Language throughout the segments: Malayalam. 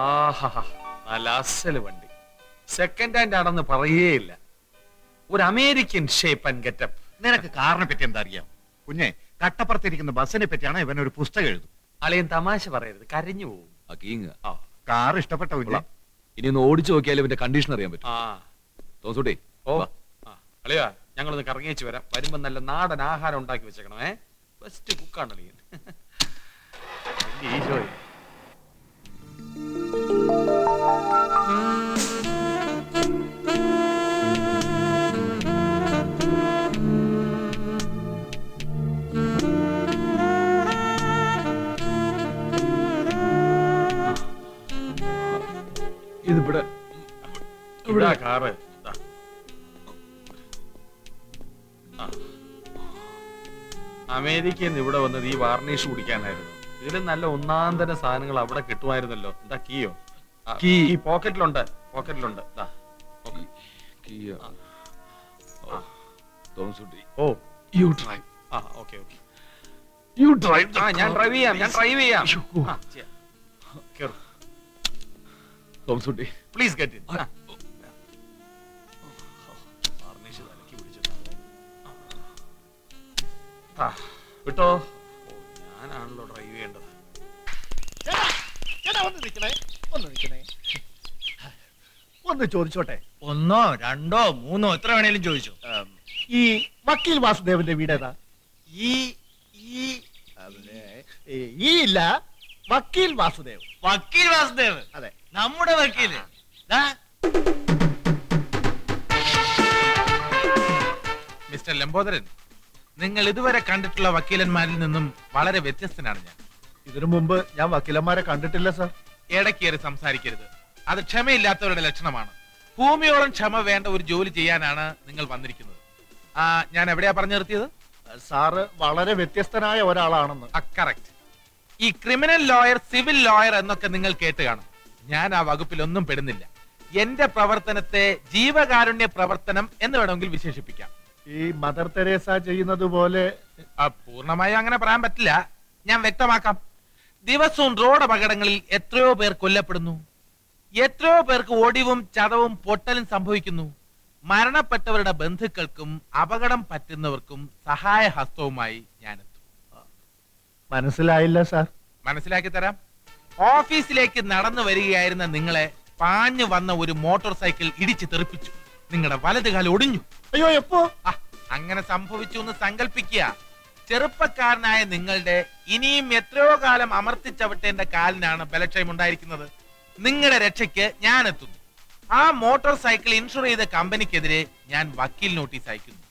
ആഹാ, നല്ല അസല് വണ്ടി. സെക്കൻഡ് ഹാൻഡ് ആണെന്ന് പറയേയില്ല. ഒരു അമേരിക്കൻ ഷേപ്പ് ആൻഡ് ഗെറ്റപ്പ്. നിനക്ക് കാറിനെ പറ്റി എന്താ അറിയാം? കുഞ്ഞെ, കട്ടപ്പുറത്തിരിക്കുന്ന ബസ്സിനെ പറ്റിയാണ് ഇവൻ ഒരു പുസ്തകം എഴുതും. അളിയൻ തമാശ പറയരുത്, കരഞ്ഞു പോവും. കാർ ഇഷ്ടപ്പെട്ട കുഞ്ഞെ? ഇനി ഒന്ന് ഓടിച്ചു നോക്കിയാലും ഇവന്റെ കണ്ടീഷൻ അറിയാൻ പറ്റും. തോസൂട്ടി, ഓ അളിയാ, ഞങ്ങളൊന്ന് കറങ്ങിച്ചു വരാം. വരുമ്പോ നല്ല നാടൻ ആഹാരം ഉണ്ടാക്കി വെച്ചേക്കണം. ബെസ്റ്റ് കുക്കാണ് അളിയൻ. ഈശോയെ. ഇതിവിടെ ഇവിടെ കാറ്. അമേരിക്കയിൽ നിന്ന് ഇവിടെ വന്നത് ഈ വാർണിഷ് കുടിക്കാനായിരുന്നു. ഇതിലും നല്ല ഒന്നാന്തര സാധനങ്ങൾ അവിടെ കിട്ടുമായിരുന്നല്ലോ. എന്താ കീയോ? കീ പോക്കറ്റിലുണ്ട്. Oh you drive. Okay okay, you drive. ഞാൻ ഡ്രൈവ് ചെയ്യാം. കേറ്. തോമസുട്ടി, പ്ലീസ് ഗെറ്റ് ഇൻ. വാർണിഷ് തലക്കി പിടിച്ചിട്ടുണ്ട്. വിട്ടോ. ഞാനാണല്ലോ ഡ്രൈവ് ചെയ്യേണ്ടത്. ഒന്ന് ചോദിച്ചോട്ടെ? ഒന്നോ രണ്ടോ മൂന്നോ എത്ര വേണേലും ചോദിച്ചു. ഈ വക്കീൽ വാസുദേവന്റെ വീടേതാ? ഈ ഇല്ല, വക്കീൽ വാസുദേവ്. വക്കീൽ വാസുദേവ്? അതെ, നമ്മുടെ വക്കീല്. മിസ്റ്റർ ലംബോദരൻ, നിങ്ങൾ ഇതുവരെ കണ്ടിട്ടുള്ള വക്കീലന്മാരിൽ നിന്നും വളരെ വ്യത്യസ്തനാണ് ഞാൻ. ഇതിനു മുമ്പ് ഞാൻ വക്കീലന്മാരെ കണ്ടിട്ടില്ല സാർ. ഇടയ്ക്കേറി സംസാരിക്കരുത്. അത് ക്ഷമയില്ലാത്തവരുടെ ലക്ഷണമാണ്. ഭൂമിയോളം ക്ഷമ വേണ്ട ഒരു ജോലി ചെയ്യാനാണ് നിങ്ങൾ വന്നിരിക്കുന്നത്. ഞാൻ എവിടെയാ പറഞ്ഞു നിർത്തിയത്? സാറ് വളരെ വ്യത്യസ്തനായ ഒരാളാണെന്ന്. കറക്റ്റ്. ഈ ക്രിമിനൽ ലോയർ, സിവിൽ ലോയർ എന്നൊക്കെ നിങ്ങൾ കേട്ട് കാണും. ഞാൻ ആ വകുപ്പിലൊന്നും പെടുന്നില്ല. എന്റെ പ്രവർത്തനത്തെ ജീവകാരുണ്യ പ്രവർത്തനം എന്ന് വേണമെങ്കിൽ വിശേഷിപ്പിക്കാം. ഈ മദർ തെരേസ ചെയ്യുന്നത് പോലെ? പൂർണ്ണമായി അങ്ങനെ പറയാൻ പറ്റില്ല. ഞാൻ വ്യക്തമാക്കാം. ദിവസവും റോഡ് അപകടങ്ങളിൽ എത്രയോ പേർ കൊല്ലപ്പെടുന്നു. എത്രയോ പേർക്ക് ഒടിവും ചതവും പൊട്ടലും സംഭവിക്കുന്നു. മരണപ്പെട്ടവരുടെ ബന്ധുക്കൾക്കും അപകടം പറ്റുന്നവർക്കും സഹായഹസ്തവുമായി ഞാനെത്തും. മനസ്സിലായില്ല സാർ. മനസ്സിലാക്കി തരാം. ഓഫീസിലേക്ക് നടന്നു വരികയായിരുന്ന നിങ്ങളെ പാഞ്ഞു വന്ന ഒരു മോട്ടോർ സൈക്കിൾ ഇടിച്ചു തെറിപ്പിച്ചു. നിങ്ങളുടെ വലതുകാലം ഒടിഞ്ഞു. അയ്യോ, എപ്പോ? അങ്ങനെ സംഭവിച്ചു എന്ന് സങ്കല്പിക്കുക. ചെറുപ്പക്കാരനായ നിങ്ങളുടെ ഇനിയും എത്രയോ കാലം അമർത്തിച്ചവിട്ടേണ്ട കാലിനാണ് ബലക്ഷയം ഉണ്ടായിരിക്കുന്നത്. നിങ്ങളുടെ രക്ഷയ്ക്ക് ഞാൻ എത്തുന്നു. ആ മോട്ടോർ സൈക്കിൾ ഇൻഷുർ ചെയ്ത കമ്പനിക്കെതിരെ ഞാൻ വക്കീൽ നോട്ടീസ് അയക്കുന്നു.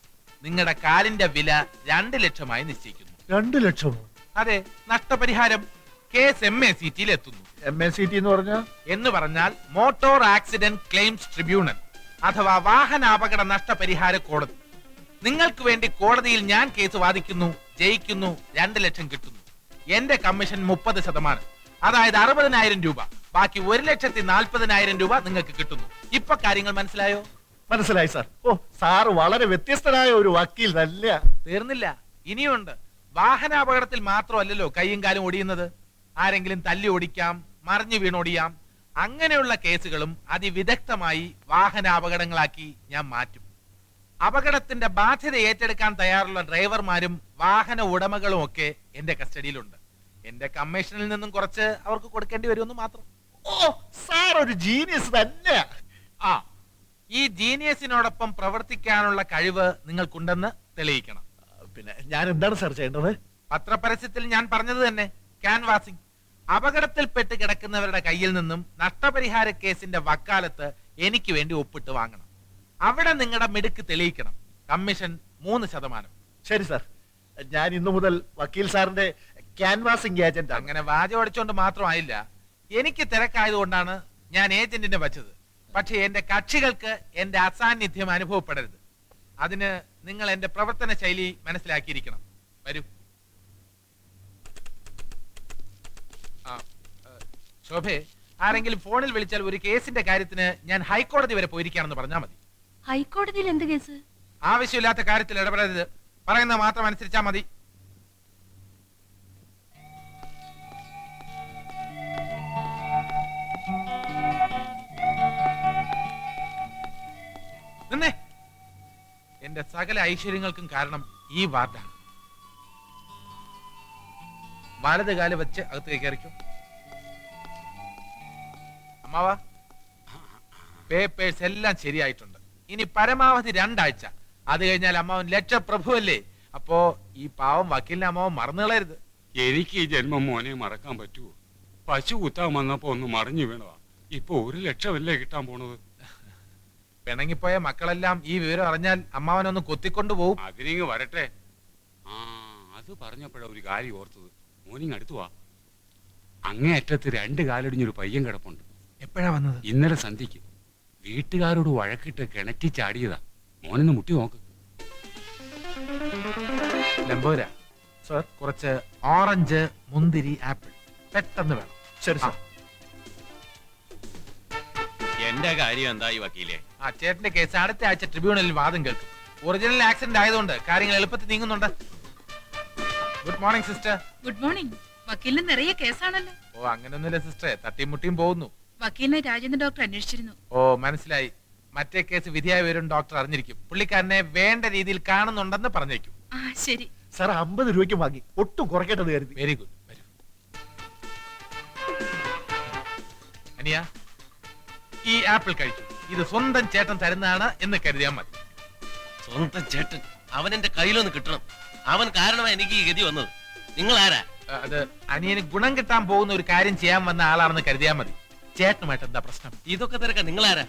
നിങ്ങളുടെ കാലിന്റെ വില 2 ലക്ഷമായി നിശ്ചയിക്കുന്നു. 2 ലക്ഷമോ? അതെ, നഷ്ടപരിഹാരം. കേസ് MACT എത്തുന്നു. MACT എന്ന് പറഞ്ഞാൽ മോട്ടോർ ആക്സിഡന്റ് ക്ലെയിംസ് ട്രിബ്യൂണൽ അഥവാ വാഹനാപകട നഷ്ടപരിഹാര കോടതി. നിങ്ങൾക്ക് വേണ്ടി കോടതിയിൽ ഞാൻ കേസ് വാദിക്കുന്നു, ജയിക്കുന്നു, 2 ലക്ഷം കിട്ടുന്നു. എന്റെ കമ്മീഷൻ 30%, അതായത് 60,000 രൂപ. ബാക്കി 1,40,000 രൂപ നിങ്ങൾക്ക് കിട്ടുന്നു. ഇപ്പൊ കാര്യങ്ങൾ മനസ്സിലായോ? മനസ്സിലായി സാർ. ഓ, സാറ് വളരെ വ്യത്യസ്തനായ ഒരു വക്കീൽ തന്നെ. തീർന്നില്ല, ഇനിയുണ്ട്. വാഹനാപകടത്തിൽ മാത്രമല്ലല്ലോ കൈയും കാലും ഒടിയുന്നത്. ആരെങ്കിലും തല്ലി ഓടിക്കാം, മറിഞ്ഞു വീണോടിയാം. അങ്ങനെയുള്ള കേസുകളും അതിവിദഗ്ധമായി വാഹനാപകടങ്ങളാക്കി ഞാൻ മാറ്റും. അപകടത്തിന്റെ ബാധ്യത ഏറ്റെടുക്കാൻ തയ്യാറുള്ള ഡ്രൈവർമാരും വാഹന ഉടമകളും ഒക്കെ എന്റെ കസ്റ്റഡിയിലുണ്ട്. എന്റെ കമ്മീഷനിൽ നിന്നും കുറച്ച് അവർക്ക് കൊടുക്കേണ്ടി വരുമെന്ന് മാത്രം. ഓ, സാർ ഒരു ജീനിയസ് തന്നെ. ഈ ജീനിയസിനോടൊപ്പം പ്രവർത്തിക്കാനുള്ള കഴിവ് നിങ്ങൾക്കുണ്ടെന്ന് തെളിയിക്കണം. പിന്നെ ഞാൻ എന്താണ് സാർ ചെയ്യേണ്ടത്? പത്രപരസ്യത്തിൽ ഞാൻ പറഞ്ഞത് തന്നെ, ക്യാൻവാസിംഗ്. അപകടത്തിൽപ്പെട്ട് കിടക്കുന്നവരുടെ കയ്യിൽ നിന്നും നഷ്ടപരിഹാര കേസിന്റെ വക്കാലത്ത് എനിക്ക് വേണ്ടി ഒപ്പിട്ട് വാങ്ങണം. അവിടെ നിങ്ങളുടെ മിടുക്ക് തെളിയിക്കണം. കമ്മീഷൻ 3%. ശരി സാർ, ഞാൻ ഇന്നു മുതൽ വക്കീൽ സാറിന്റെ ക്യാൻവാസിംഗ് ഏജന്റ്. അങ്ങനെ വാചം അടിച്ചോണ്ട് മാത്രമായില്ല. എനിക്ക് തിരക്കായതുകൊണ്ടാണ് ഞാൻ ഏജന്റിനെ വച്ചത്. പക്ഷേ എന്റെ കക്ഷികൾക്ക് എന്റെ അസാന്നിധ്യം അനുഭവപ്പെടരുത്. അതിന് നിങ്ങൾ എന്റെ പ്രവർത്തന ശൈലി മനസ്സിലാക്കിയിരിക്കണം. വരൂ. ശോഭേ, ആരെങ്കിലും ഫോണിൽ വിളിച്ചാൽ ഒരു കേസിന്റെ കാര്യത്തിന് ഞാൻ ഹൈക്കോടതി വരെ പോയിരിക്കാണെന്ന് പറഞ്ഞാൽ മതി. ഹൈക്കോടതിയിൽ എന്ത് കേസ്? ആവശ്യമില്ലാത്ത കാര്യത്തിൽ ഇടപെടരുത്. പറയുന്ന മാത്രം അനുസരിച്ചാൽ മതി. എന്റെ സകല ഐശ്വര്യങ്ങൾക്കും കാരണം ഈ വാർഡാണ്. വലത് കാല് വെച്ച് അകത്ത് കയറിക്കും. അമ്മാവാ, പേപ്പേഴ്സ് എല്ലാം ശരിയായിട്ടുണ്ട്. ഇനി പരമാവധി 2 ആഴ്ച. അത് കഴിഞ്ഞാൽ അമ്മാവൻ ലക്ഷപ്രഭുവല്ലേ. അപ്പോ ഈ പാവം വക്കീലിനെ അമ്മാവൻ മറന്നു കളയരുത്. എനിക്ക് ഈ ജന്മം മോനെ മറക്കാൻ പറ്റുമോ? പശു കുത്താൻ വന്നപ്പോ ഒന്ന് മറിഞ്ഞു വീണതാ. ഇപ്പൊ 1 ലക്ഷമല്ലേ കിട്ടാൻ പോണത്. പിണങ്ങിപ്പോയ മക്കളെല്ലാം ഈ വിവരം അറിഞ്ഞാൽ അമ്മാവനൊന്ന് കൊത്തിക്കൊണ്ടു പോകും. അതിനിങ്ങ് വരട്ടെ. ആ, അത് പറഞ്ഞപ്പോഴാ ഒരു കാര്യം ഓർത്തത്. മോനിങ് അടുത്തു വാ. അങ്ങേ അറ്റത്ത് 2 കാലൊടിഞ്ഞൊരു പയ്യൻ കിടപ്പുണ്ട്. എപ്പോഴാ വന്നത്? ഇന്നലെ സന്ധ്യക്ക് വീട്ടുകാരോട് വഴക്കിട്ട് കിണറ്റി ചാടിയതാ. മോനൊന്ന് മുട്ടി നോക്ക്. ലംബോര സർ. കുറച്ച് ഓറഞ്ച്, മുന്തിരി, ആപ്പിൾ പെട്ടെന്ന് വേണം. ശരി സർ. എന്റെ കാര്യം എന്തായി വക്കീലേ? ആ ചേട്ടന്റെ കേസ് അടുത്ത ആഴ്ച ട്രിബ്യൂണലിൽ വാദം കേൾക്കും. ഒറിജിനൽ ആക്സിഡന്റ് ആയതുകൊണ്ട് കാര്യങ്ങൾ എളുപ്പത്തിൽ നീങ്ങുന്നുണ്ട്. Good morning sister. Good morning. വക്കീലിന് നിറയെ കേസാണല്ലോ. ഓ അങ്ങനൊന്നുമില്ല സിസ്റ്ററെ, തട്ടിയും മുട്ടിയും പോകുന്നു. വക്കീലിനെ രാജേന്ദ്ര ഡോക്ടർ അന്വേഷിച്ചിരുന്നു. ഓ മനസ്സിലായി. മറ്റേ കേസ് വിധിയായി വരും ഡോക്ടർ അറിഞ്ഞിരിക്കും. പുള്ളിക്കാരനെ വേണ്ട രീതിയിൽ കാണുന്നുണ്ടെന്ന് പറഞ്ഞേക്കും. ആ ശരി. സാർ 50 രൂപയ്ക്ക് വാങ്ങി, ഒട്ടും കുറയ്ക്കേണ്ടത് കരുതി. Very good. വരൂ അനിയ, ഈ ആപ്പിൾ കഴിച്ചു. ഇത് സ്വന്തം ചേട്ടൻ തരുന്നതാണ് എന്ന് കരുതിയാൽ മതി. സ്വന്തം ചേട്ടൻ അവൻ എന്റെ കയ്യിലൊന്ന് കിട്ടണം. അവൻ കാരണമാണ് എനിക്ക് ഈ ഗതി വന്നത്. നിങ്ങൾ ആരാ? അത് അനിയന് ഗുണം കിട്ടാൻ പോകുന്ന ഒരു കാര്യം ചെയ്യാൻ വന്ന ആളാണെന്ന് കരുതിയാൽ മതി. ചേട്ടനുമായിട്ട് എന്താ പ്രശ്നം? ഇതൊക്കെ തിരക്കാൻ നിങ്ങൾ ആരാ?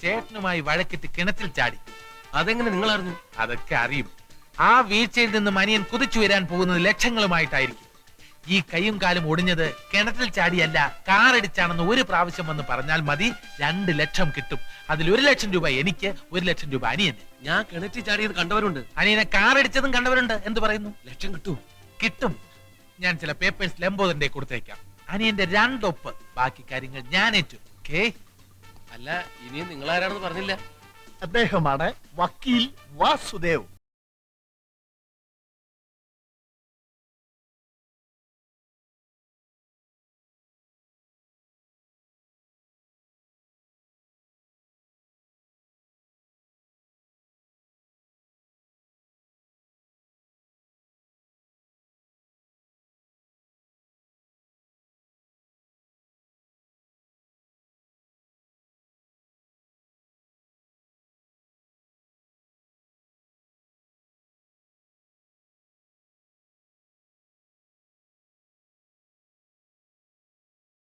ചേട്ടനുമായി വഴക്കിട്ട് കിണറ്റിൽ ചാടി. അതെങ്ങനെ നിങ്ങൾ അറിഞ്ഞു? അതൊക്കെ അറിയും. ആ വീഴ്ചയിൽ നിന്നും അനിയൻ കുതിച്ചു വരാൻ പോകുന്നത് ലക്ഷങ്ങളുമായിട്ടായിരിക്കും. ഈ കൈയും കാലും ഒടിഞ്ഞത് കിണറ്റിൽ ചാടിയല്ല, കാറടിച്ചാണെന്ന് ഒരു പ്രാവശ്യം വന്ന് പറഞ്ഞാൽ മതി. 2 ലക്ഷം കിട്ടും. അതിൽ 1 ലക്ഷം രൂപ എനിക്ക്, 1 ലക്ഷം രൂപ അനിയന്. ഞാൻ കിണറ്റി ചാടിയത് കണ്ടവരുണ്ട്. അനിയനെ കാറടിച്ചതും കണ്ടവരുണ്ട്. എന്ത് പറയുന്നു? ലക്ഷം കിട്ടും. കിട്ടും. ഞാൻ ചില പേപ്പേഴ്സ് ലംബോദരന്റെ കൊടുത്തേക്കാം. അനിയന്റെ 2 ഒപ്പ്. ബാക്കി കാര്യങ്ങൾ ഞാൻ ഏറ്റു. ഓക്കേ? അല്ല, ഇനിയും നിങ്ങൾ ആരാണെന്ന് പറഞ്ഞില്ല. അദ്ദേഹമാണ് വക്കീൽ വാസുദേവ്.